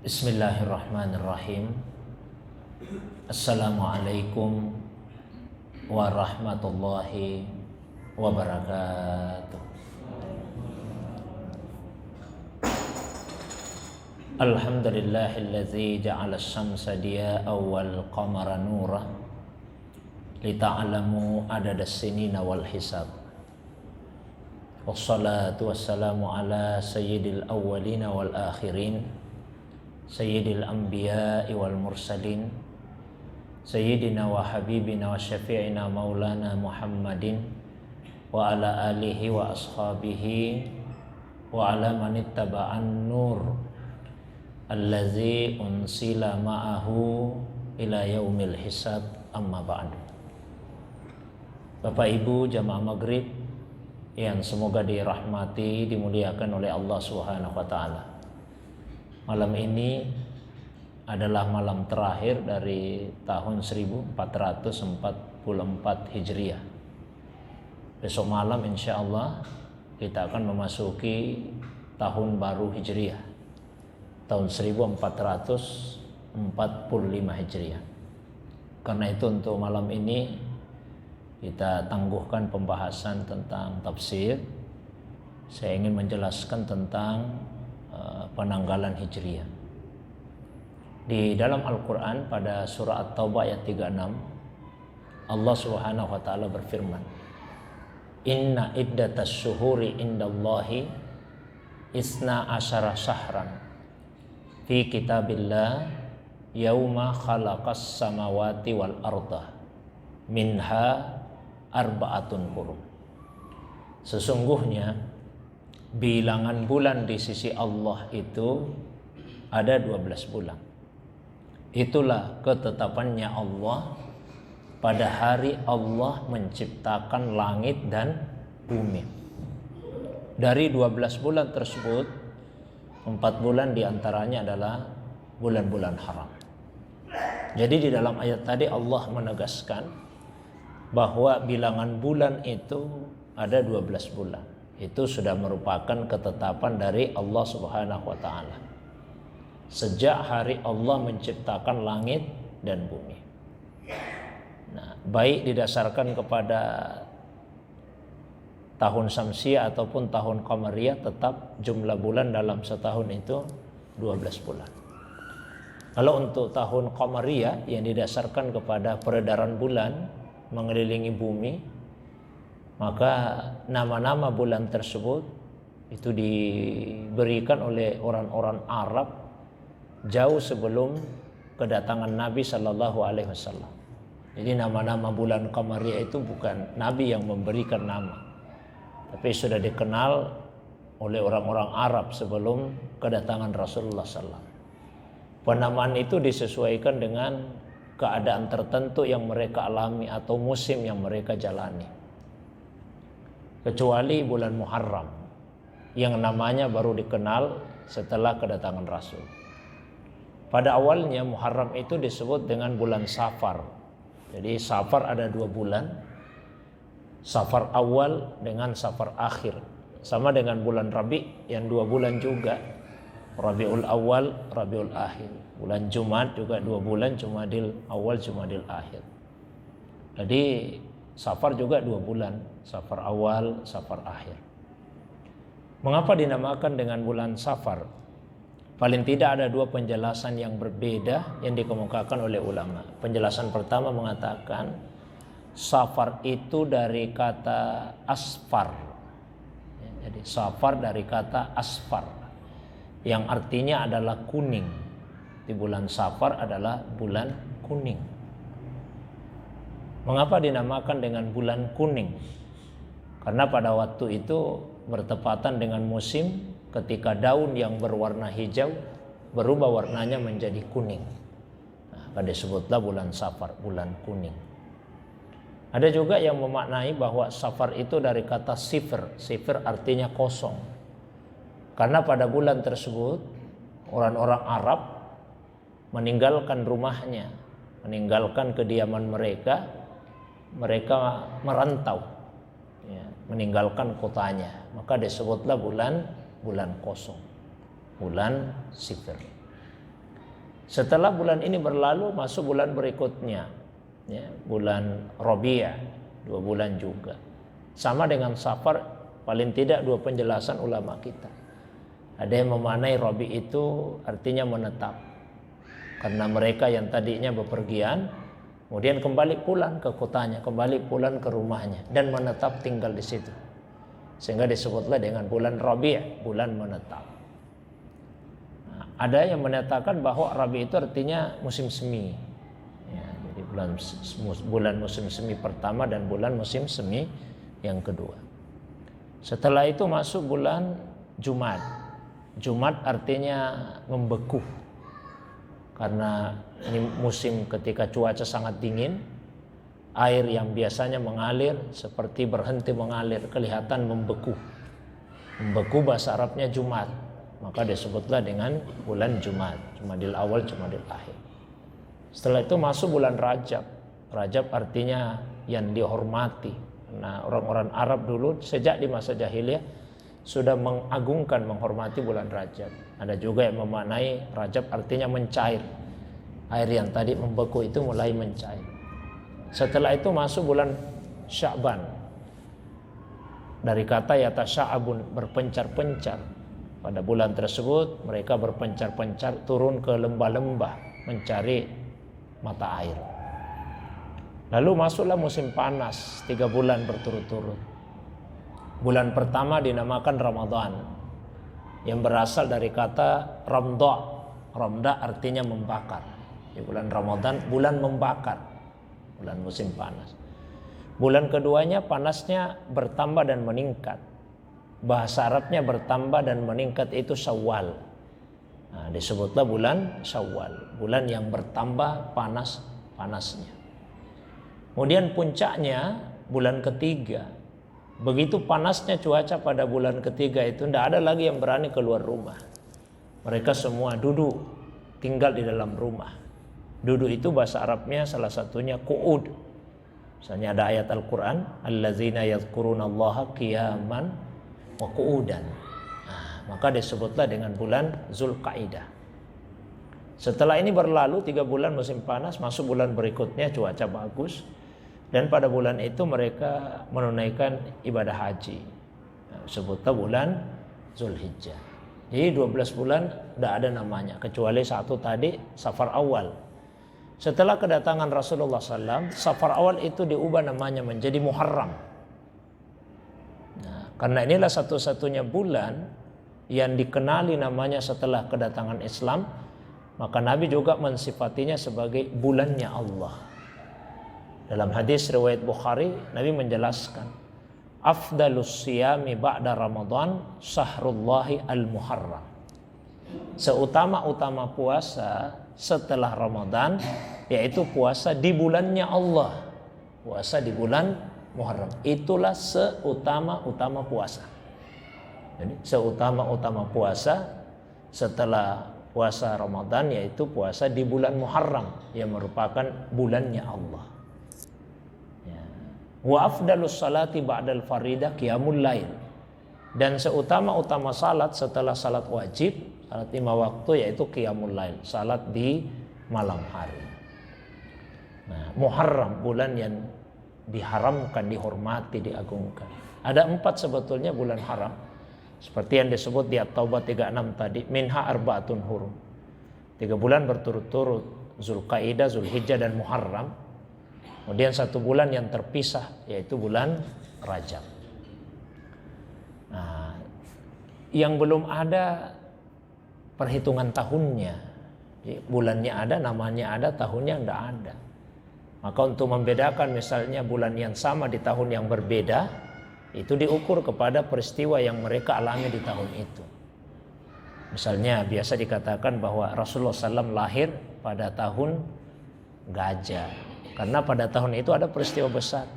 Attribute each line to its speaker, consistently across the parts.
Speaker 1: Bismillahirrahmanirrahim. Assalamualaikum warahmatullahi wabarakatuh. Alhamdulillahilladzi ja'ala asy-syamsa diya'an wal qamara nuran lita'lamu adadas sinina wal hisab. Wassalatu wassalamu ala sayyidil awwalina wal akhirin, sayyidil anbiya'i wal mursalin, sayyidina wa habibina wa syafi'ina maulana Muhammadin wa ala alihi wa ashabihi wa ala manittaba'an nur allazi unsila ma'ahu ila yaumil hisab, amma ba'du. Bapak Ibu jamaah maghrib yang semoga dirahmati, dimuliakan oleh Allah Subhanahu wa taala. Malam ini adalah malam terakhir dari tahun 1444 Hijriah. Besok malam insya Allah kita akan memasuki tahun baru Hijriah, tahun 1445 Hijriah. Karena itu untuk malam ini kita tangguhkan pembahasan tentang tafsir. Saya ingin menjelaskan tentang penanggalan Hijriah. Di dalam Al-Quran pada surah At-Taubah ayat 36, Allah Subhanahu wa taala berfirman, "Inna iddatas syuhuri indallahi isna asyara syahran fi kitabillah yauma khalaqas samawati wal arda minha arba'atun hurum." Sesungguhnya bilangan bulan di sisi Allah itu ada 12 bulan. Itulah ketetapannya Allah pada hari Allah menciptakan langit dan bumi. Dari 12 bulan tersebut, 4 bulan diantaranya adalah bulan-bulan haram. Jadi di dalam ayat tadi Allah menegaskan bahwa bilangan bulan itu ada 12 bulan. Itu sudah merupakan ketetapan dari Allah Subhanahu wa taala sejak hari Allah menciptakan langit dan bumi. Nah, baik didasarkan kepada tahun Syamsiah ataupun tahun Qamariyah, tetap jumlah bulan dalam setahun itu 12 bulan. Kalau untuk tahun Qamariyah yang didasarkan kepada peredaran bulan mengelilingi bumi, maka nama-nama bulan tersebut itu diberikan oleh orang-orang Arab jauh sebelum kedatangan Nabi Sallallahu Alaihi Wasallam. Jadi nama-nama bulan Qamariyah itu bukan Nabi yang memberikan nama, tapi sudah dikenal oleh orang-orang Arab sebelum kedatangan Rasulullah SAW. Penamaan itu disesuaikan dengan keadaan tertentu yang mereka alami atau musim yang mereka jalani. Kecuali bulan Muharram yang namanya baru dikenal setelah kedatangan Rasul. Pada awalnya Muharram itu disebut dengan bulan Safar. Jadi Safar ada 2 bulan, Safar awal dengan Safar akhir. Sama dengan bulan Rabi yang 2 bulan juga, Rabiul awal, Rabiul akhir. Bulan Jumat juga 2 bulan, Jumadil awal, Jumadil akhir. Jadi Safar juga 2 bulan, Safar awal, Safar akhir. Mengapa dinamakan dengan bulan Safar? Paling tidak ada 2 penjelasan yang berbeda yang dikemukakan oleh ulama. Penjelasan pertama mengatakan Safar itu dari kata asfar. Jadi Safar dari kata asfar yang artinya adalah kuning. Di bulan Safar adalah bulan kuning. Mengapa dinamakan dengan bulan kuning? Karena pada waktu itu bertepatan dengan musim ketika daun yang berwarna hijau berubah warnanya menjadi kuning. Maka disebutlah bulan Safar, bulan kuning. Ada juga yang memaknai bahwa Safar itu dari kata sifr. Sifr artinya kosong. Karena pada bulan tersebut orang-orang Arab meninggalkan rumahnya, meninggalkan kediaman mereka merantau, meninggalkan kotanya. Maka disebutlah bulan kosong, bulan sifr. Setelah bulan ini berlalu, masuk bulan berikutnya, ya, bulan Rabi'ah, 2 bulan juga. Sama dengan Safar, paling tidak 2 penjelasan ulama kita. Ada yang memaknai Rabi' itu artinya menetap, karena mereka yang tadinya bepergian, kemudian kembali pulang ke kotanya, kembali pulang ke rumahnya, dan menetap tinggal di situ. Sehingga disebutlah dengan bulan Rabi', bulan menetap. Nah, ada yang menyatakan bahwa Rabi' itu artinya musim semi. Ya, jadi bulan musim semi pertama dan bulan musim semi yang kedua. Setelah itu masuk bulan Jumad. Jumad artinya membeku. Karena ini musim ketika cuaca sangat dingin, air yang biasanya mengalir seperti berhenti mengalir, kelihatan membeku. Membeku bahasa Arabnya Jumad, maka disebutlah dengan bulan Jumad, Jumadil awal, Jumadil akhir. Setelah itu masuk bulan Rajab. Rajab artinya yang dihormati. Nah, orang-orang Arab dulu sejak di masa jahiliyah sudah mengagungkan, menghormati bulan Rajab. Ada juga yang memaknai Rajab artinya mencair. Air yang tadi membeku itu mulai mencair. Setelah itu masuk bulan Sya'ban. Dari kata yatasya'abun, berpencar-pencar. Pada bulan tersebut mereka berpencar-pencar turun ke lembah-lembah mencari mata air. Lalu masuklah musim panas 3 bulan berturut-turut. Bulan pertama dinamakan Ramadan, yang berasal dari kata ramda. Ramda artinya membakar. Di bulan Ramadan bulan membakar, bulan musim panas. Bulan keduanya panasnya bertambah dan meningkat. Bahasa Arabnya bertambah dan meningkat itu Syawal. Nah, disebutlah bulan Syawal, bulan yang bertambah panasnya. Kemudian puncaknya bulan ketiga. Begitu panasnya cuaca pada bulan ketiga itu, tidak ada lagi yang berani keluar rumah. Mereka semua duduk, tinggal di dalam rumah. Duduk itu bahasa Arabnya salah satunya qu'ud. Misalnya ada ayat Al-Quran, allazina yadhkurunallaha qiyaman wa qu'udan. Nah, maka disebutlah dengan bulan Zulqaidah. Setelah ini berlalu 3 bulan musim panas, masuk bulan berikutnya cuaca bagus. Dan pada bulan itu mereka menunaikan ibadah haji. Nah, sebutlah bulan Zulhijjah. Jadi 12 bulan tidak ada namanya, kecuali satu tadi, Safar awal. Setelah kedatangan Rasulullah SAW, Safar awal itu diubah namanya menjadi Muharram. Nah, karena inilah satu-satunya bulan yang dikenali namanya setelah kedatangan Islam, maka Nabi juga mensifatinya sebagai bulannya Allah. Dalam hadis riwayat Bukhari, Nabi menjelaskan, afdalus siyami ba'da Ramadan sahrullahi al-Muharram. Seutama-utama puasa setelah Ramadan yaitu puasa di bulannya Allah. Puasa di bulan Muharram. Itulah seutama-utama puasa. Jadi seutama-utama puasa setelah puasa Ramadan yaitu puasa di bulan Muharram yang merupakan bulannya Allah. Wa afdalus salati ba'dal faridah qiyamul lail. Dan seutama-utama salat setelah salat wajib, salat 5 waktu yaitu qiyamul lail, salat di malam hari. Nah, Muharram bulan yang diharamkan, dihormati, diagungkan. Ada 4 sebetulnya bulan haram. Seperti yang disebut di At-Taubah 36 tadi, minha arba'atun hurum. 3 bulan berturut-turut, Zulqaidah, Zulhijjah dan Muharram. Kemudian 1 bulan yang terpisah yaitu bulan Rajab. Nah, yang belum ada perhitungan tahunnya, bulannya ada, namanya ada, tahunnya tidak ada. Maka untuk membedakan misalnya bulan yang sama di tahun yang berbeda, itu diukur kepada peristiwa yang mereka alami di tahun itu. Misalnya biasa dikatakan bahwa Rasulullah SAW lahir pada tahun gajah. Karena pada tahun itu ada peristiwa besar.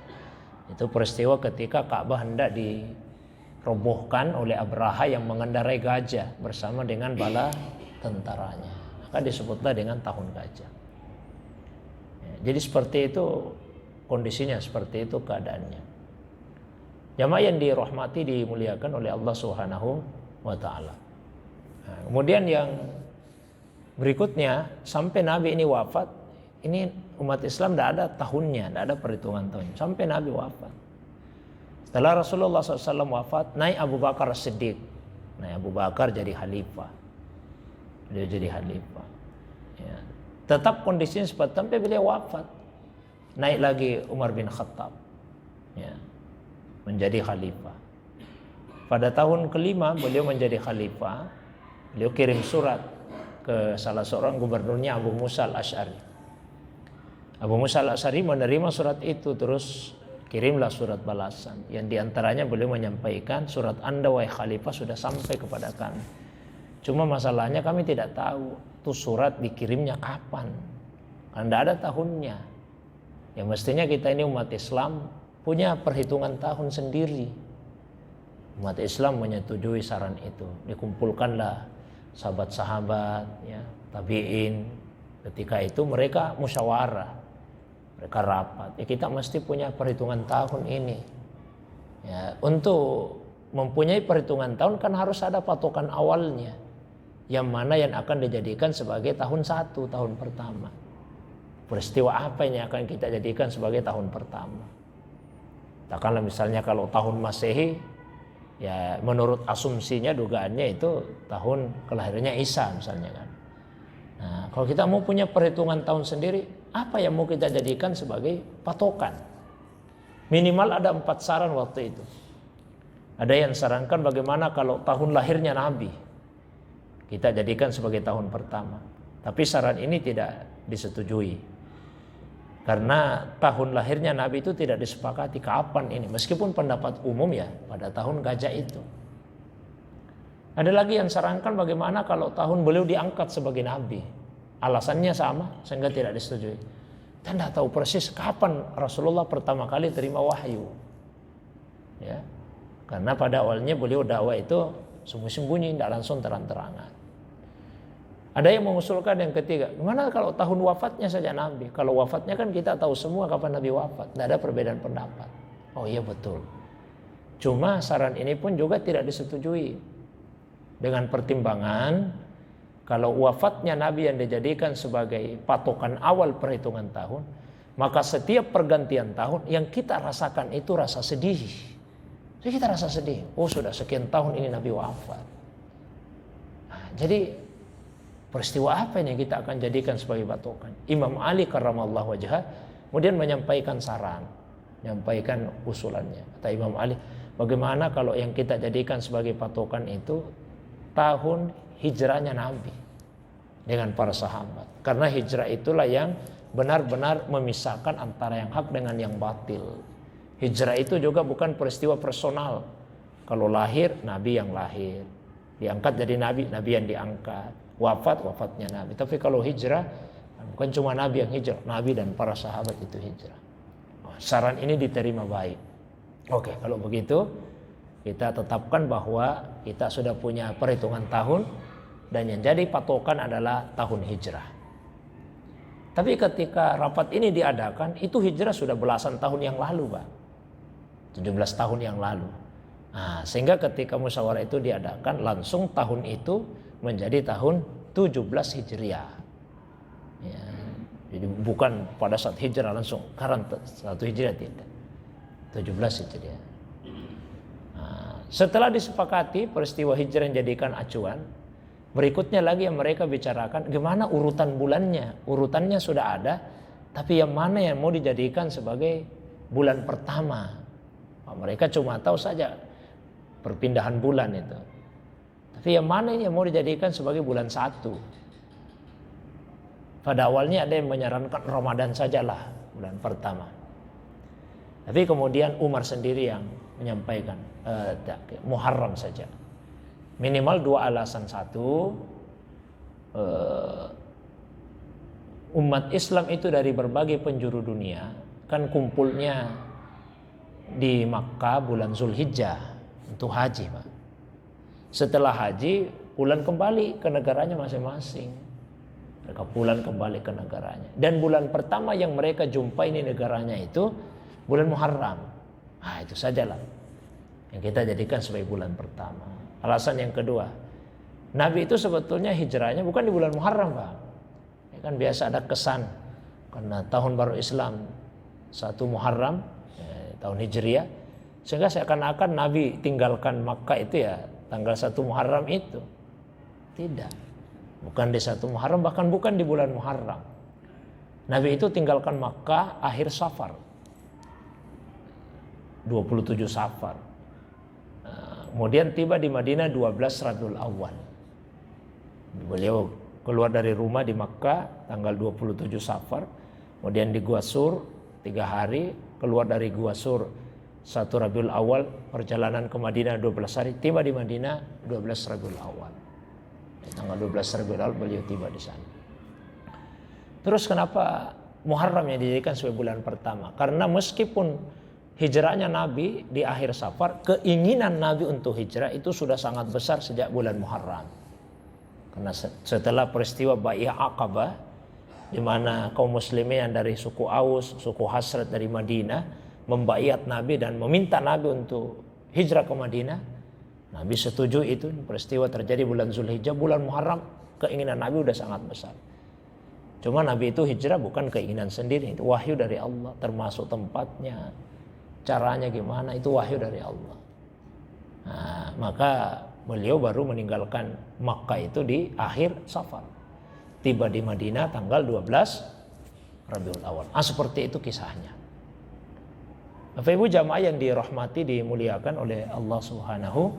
Speaker 1: Itu peristiwa ketika Ka'bah hendak dirobohkan oleh Abraha yang mengendarai gajah bersama dengan bala tentaranya. Maka disebutlah dengan tahun gajah. Ya, jadi seperti itu kondisinya, seperti itu keadaannya. Jamaah yang dirahmati, dimuliakan oleh Allah Subhanahu wa taala. Nah, kemudian yang Berikutnya, sampai Nabi ini wafat, ini umat Islam tidak ada tahunnya, tidak ada perhitungan tahunnya. Sampai Nabi wafat. Setelah Rasulullah SAW wafat, naik Abu Bakar As-Siddiq. Naik Abu Bakar jadi khalifah. Dia jadi khalifah. Ya. Tetap kondisinya seperti sampai beliau wafat. Naik lagi Umar bin Khattab. Ya. Menjadi khalifah. Pada tahun kelima beliau menjadi khalifah. Beliau kirim surat ke salah seorang gubernurnya, Abu Musa Al-Asy'ari. Abu Musa Al-Asy'ari menerima surat itu, terus kirimlah surat balasan. Yang diantaranya beliau menyampaikan, surat Anda wahai khalifah sudah sampai kepada kami. Cuma masalahnya kami tidak tahu tuh surat dikirimnya kapan. Karena tidak ada tahunnya. Ya mestinya kita ini umat Islam punya perhitungan tahun sendiri. Umat Islam menyetujui saran itu. Dikumpulkanlah sahabat-sahabat, ya, tabi'in. Ketika itu mereka musyawarah, mereka rapat. Ya, kita mesti punya perhitungan tahun ini. Ya, untuk mempunyai perhitungan tahun kan harus ada patokan awalnya. Yang mana yang akan dijadikan sebagai tahun 1, tahun pertama. Peristiwa apa yang akan kita jadikan sebagai tahun pertama? Katakanlah misalnya kalau tahun Masehi, ya menurut asumsinya dugaannya itu tahun kelahirannya Isa misalnya kan. Nah, kalau kita mau punya perhitungan tahun sendiri, apa yang mau kita jadikan sebagai patokan? Minimal ada 4 saran waktu itu. Ada yang sarankan bagaimana kalau tahun lahirnya Nabi, kita jadikan sebagai tahun pertama. Tapi saran ini tidak disetujui. Karena tahun lahirnya Nabi itu tidak disepakati kapan ini. Meskipun pendapat umum ya pada tahun gajah itu. Ada lagi yang sarankan bagaimana kalau tahun beliau diangkat sebagai Nabi. Alasannya sama sehingga tidak disetujui. Kita tidak tahu persis kapan Rasulullah pertama kali terima wahyu. Ya. Karena pada awalnya beliau dakwah itu sembunyi-sembunyi, tidak langsung terang-terangan. Ada yang mengusulkan yang ketiga, gimana kalau tahun wafatnya saja Nabi? Kalau wafatnya kan kita tahu semua kapan Nabi wafat, tidak ada perbedaan pendapat. Oh iya betul. Cuma saran ini pun juga tidak disetujui. Dengan pertimbangan, kalau wafatnya Nabi yang dijadikan sebagai patokan awal perhitungan tahun, maka setiap pergantian tahun yang kita rasakan itu rasa sedih. Jadi kita rasa sedih. Oh sudah sekian tahun ini Nabi wafat. Nah, jadi peristiwa apa ini yang kita akan jadikan sebagai patokan? Imam Ali karramallahu wajhah kemudian menyampaikan saran, menyampaikan usulannya. Kata Imam Ali, bagaimana kalau yang kita jadikan sebagai patokan itu tahun hijrahnya Nabi dengan para sahabat? Karena hijrah itulah yang benar-benar memisahkan antara yang hak dengan yang batil. Hijrah itu juga bukan peristiwa personal. Kalau lahir, Nabi yang lahir. Diangkat jadi Nabi, Nabi yang diangkat. Wafat, wafatnya Nabi. Tapi kalau hijrah, bukan cuma Nabi yang hijrah, Nabi dan para sahabat itu hijrah. Saran ini diterima baik. Oke, kalau begitu kita tetapkan bahwa kita sudah punya perhitungan tahun dan yang jadi patokan adalah tahun hijrah. Tapi ketika rapat ini diadakan, itu hijrah sudah belasan tahun yang lalu, Pak. 17 tahun yang lalu. Nah, sehingga ketika musyawarah itu diadakan, langsung tahun itu menjadi tahun 17 Hijriah. Ya, jadi bukan pada saat hijrah langsung, karena 1 Hijriah tidak. 17 Hijriah. Nah, setelah disepakati peristiwa hijrah yang jadikan acuan, berikutnya lagi yang mereka bicarakan gimana urutan bulannya. Urutannya sudah ada, tapi yang mana yang mau dijadikan sebagai bulan pertama. Nah, mereka cuma tahu saja perpindahan bulan itu. Tapi yang mana yang mau dijadikan sebagai bulan 1? Pada awalnya ada yang menyarankan Ramadan sajalah bulan pertama. Tapi kemudian Umar sendiri yang menyampaikan Muharram saja. Minimal 2 alasan. Satu, umat Islam itu dari berbagai penjuru dunia kan kumpulnya di Makkah bulan Zulhijjah untuk haji, Pak. Setelah haji, pulang kembali ke negaranya masing-masing. Mereka pulang kembali ke negaranya. Dan bulan pertama yang mereka jumpai ini negaranya itu bulan Muharram. Nah, itu sajalah yang kita jadikan sebagai bulan pertama. Alasan yang kedua, Nabi itu sebetulnya hijrahnya bukan di bulan Muharram, Pak. Ya kan biasa ada kesan karena tahun baru Islam 1 Muharram, tahun Hijriah, sehingga seakan-akan Nabi tinggalkan Makkah itu ya tanggal 1 Muharram itu. Tidak. Bukan di 1 Muharram, bahkan bukan di bulan Muharram. Nabi itu tinggalkan Makkah akhir Safar. 27 Safar. Kemudian tiba di Madinah 12 Rabiul Awal. Beliau keluar dari rumah di Makkah tanggal 27 Safar. Kemudian di Gua Sur 3 hari, keluar dari Gua Sur 1 Rabiul Awal, perjalanan ke Madinah 12 hari, tiba di Madinah 12 Rabiul Awal. Tanggal 12 Rabiul Awal beliau tiba di sana. Terus kenapa Muharram yang dijadikan sebagai bulan pertama? Karena meskipun hijrahnya Nabi di akhir Safar, keinginan Nabi untuk hijrah itu sudah sangat besar sejak bulan Muharram. Karena setelah peristiwa Bai'ah Aqabah, di mana kaum muslimin yang dari suku Aus, suku Hasrat dari Madinah membaiat Nabi dan meminta Nabi untuk hijrah ke Madinah. Nabi setuju itu. Peristiwa terjadi bulan Zulhijjah, bulan Muharram, keinginan Nabi sudah sangat besar. Cuma Nabi itu hijrah bukan keinginan sendiri, itu wahyu dari Allah, termasuk tempatnya, caranya gimana, itu wahyu dari Allah. Nah, maka beliau baru meninggalkan Makkah itu di akhir Safar. Tiba di Madinah tanggal 12 Rabiul Awal. Seperti itu kisahnya. Bapak Ibu jamaah yang dirahmati, dimuliakan oleh Allah Subhanahu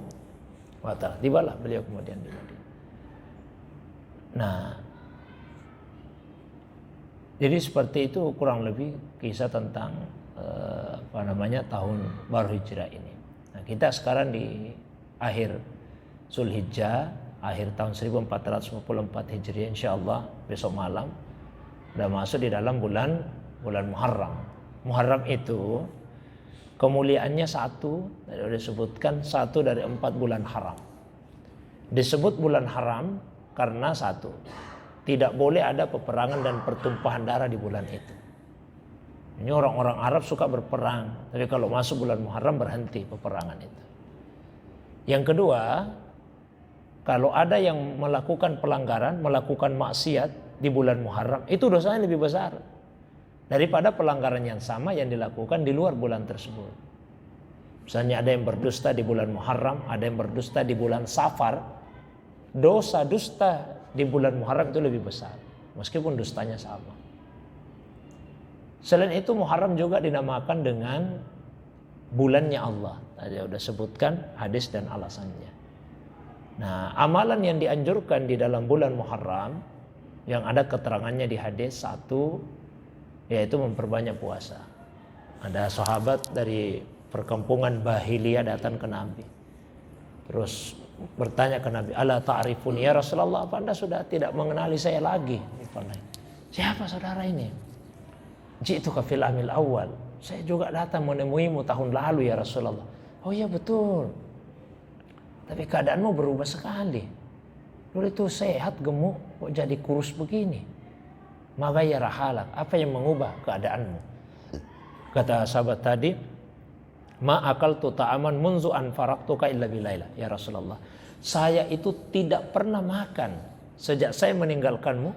Speaker 1: wa ta'ala. Tibalah beliau kemudian di Madinah. Nah, jadi seperti itu kurang lebih kisah tentang tahun baru Hijrah ini. Nah, kita sekarang di akhir Zulhijjah, akhir tahun 1444 Hijriah, insyaallah besok malam sudah masuk di dalam bulan Muharram. Muharram itu kemuliaannya satu, sudah disebutkan satu dari 4 bulan haram. Disebut bulan haram karena satu, tidak boleh ada peperangan dan pertumpahan darah di bulan itu. Ini orang-orang Arab suka berperang, tapi kalau masuk bulan Muharram berhenti peperangan itu. Yang kedua, kalau ada yang melakukan pelanggaran, melakukan maksiat di bulan Muharram, itu dosanya lebih besar daripada pelanggaran yang sama yang dilakukan di luar bulan tersebut. Misalnya ada yang berdusta di bulan Muharram, ada yang berdusta di bulan Safar. Dosa dusta di bulan Muharram itu lebih besar, meskipun dustanya sama. Selain itu Muharram juga dinamakan dengan bulannya Allah. Tadi sudah sebutkan hadis dan alasannya. Nah, amalan yang dianjurkan di dalam bulan Muharram yang ada keterangannya di hadis satu, yaitu memperbanyak puasa. Ada sahabat dari perkampungan Bahiliyah datang ke Nabi. Terus bertanya ke Nabi, "Ala ta'rifuni ya Rasulullah, apa Anda sudah tidak mengenali saya lagi?" Siapa saudara ini? "Ji'tu ka fil amil awal." Saya juga datang menemuimu tahun lalu ya Rasulullah. "Oh iya betul. Tapi keadaanmu berubah sekali. Dulu itu sehat, gemuk, kok jadi kurus begini. Maka ya rahalak, apa yang mengubah keadaanmu?" Kata sahabat tadi, "Ma akaltu ta'aman munzu an faraktuka illa bilaila." Ya Rasulullah, saya itu tidak pernah makan sejak saya meninggalkanmu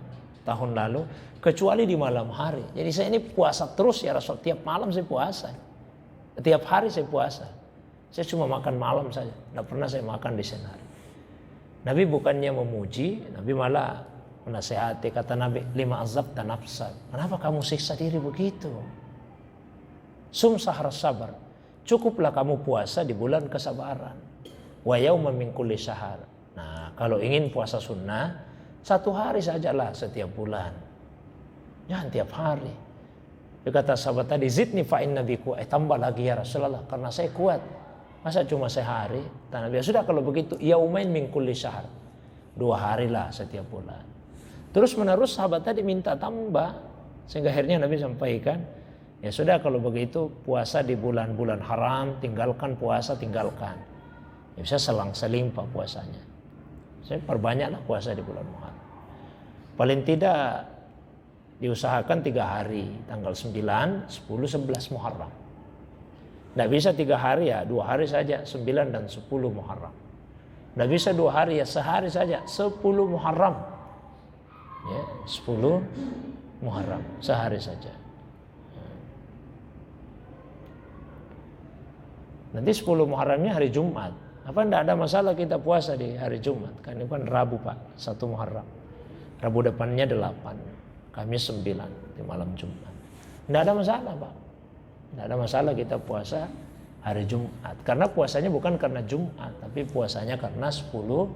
Speaker 1: tahun lalu, kecuali di malam hari. Jadi saya ini puasa terus ya Rasul. Tiap malam saya puasa. Tiap hari saya puasa. Saya cuma makan malam saja. Tidak pernah saya makan di siang hari. Nabi bukannya memuji, Nabi malah menasihati. Kata Nabi, "Lima azabta nafsak." Kenapa kamu siksa diri begitu? "Sum sahar sabar." Cukuplah kamu puasa di bulan kesabaran. Wa yauman min kulli syahr. Nah, kalau ingin puasa sunnah, 1 hari sajalah setiap bulan. Jangan tiap hari. Dia kata sahabat tadi, "Zidni fa inna biku." Tambah lagi ya Rasulullah, karena saya kuat. Masa cuma sehari? Kata Nabi, "Sudah kalau begitu, yaumain min kulli syahr." 2 hari lah setiap bulan. Terus menerus sahabat tadi minta tambah, sehingga akhirnya Nabi sampaikan, "Ya sudah kalau begitu puasa di bulan-bulan haram, tinggalkan puasa, tinggalkan." Ya bisa selang-seling pak puasanya. Saya perbanyaklah puasa di bulan Muharram. Paling tidak diusahakan 3 hari, tanggal 9, 10, 11 Muharram. Tidak bisa 3 hari ya, 2 hari saja, 9 dan 10 Muharram. Nggak bisa 2 hari ya, sehari saja 10 Muharram. Ya, 10 Muharram sehari saja. Nanti 10 Muharramnya hari Jumat. Apa enggak ada masalah kita puasa di hari Jumat? Kan ini kan Rabu Pak, 1 Muharram. Rabu depannya 8, Kamis 9 di malam Jumat. Enggak ada masalah Pak. Enggak ada masalah kita puasa hari Jumat. Karena puasanya bukan karena Jumat, tapi puasanya karena 10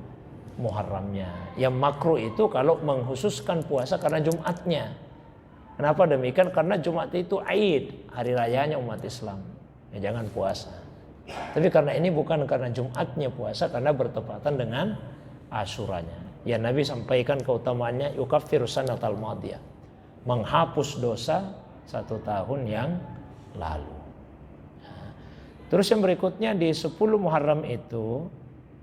Speaker 1: Muharramnya. Yang makruh itu kalau mengkhususkan puasa karena Jumatnya. Kenapa demikian? Karena Jumat itu Aid, hari rayanya umat Islam. Ya jangan puasa. Tapi karena ini bukan karena Jumatnya puasa, karena bertepatan dengan Asyuranya. Ya Nabi sampaikan keutamaannya yukaffiru sanatal madiyah, menghapus dosa 1 tahun yang lalu. Nah, terus yang berikutnya di 10 Muharram itu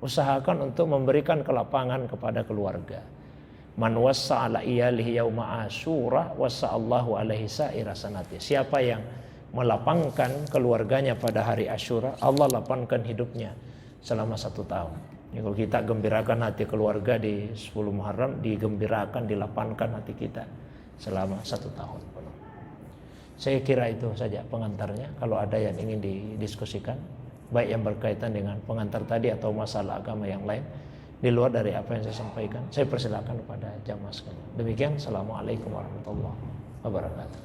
Speaker 1: usahakan untuk memberikan kelapangan kepada keluarga. Man wassa ala iyalihi yauma Asyura wassa'allahu alaihi sa'ira sanati. Siapa yang melapangkan keluarganya pada hari Asyura, Allah lapangkan hidupnya selama 1 tahun. Ya, kalau kita gembirakan hati keluarga di 10 Muharram, digembirakan, dilapangkan hati kita selama 1 tahun. Saya kira itu saja pengantarnya. Kalau ada yang ingin didiskusikan, baik yang berkaitan dengan pengantar tadi atau masalah agama yang lain di luar dari apa yang saya sampaikan, saya persilakan kepada jamaah sekalian. Demikian, assalamualaikum warahmatullahi wabarakatuh.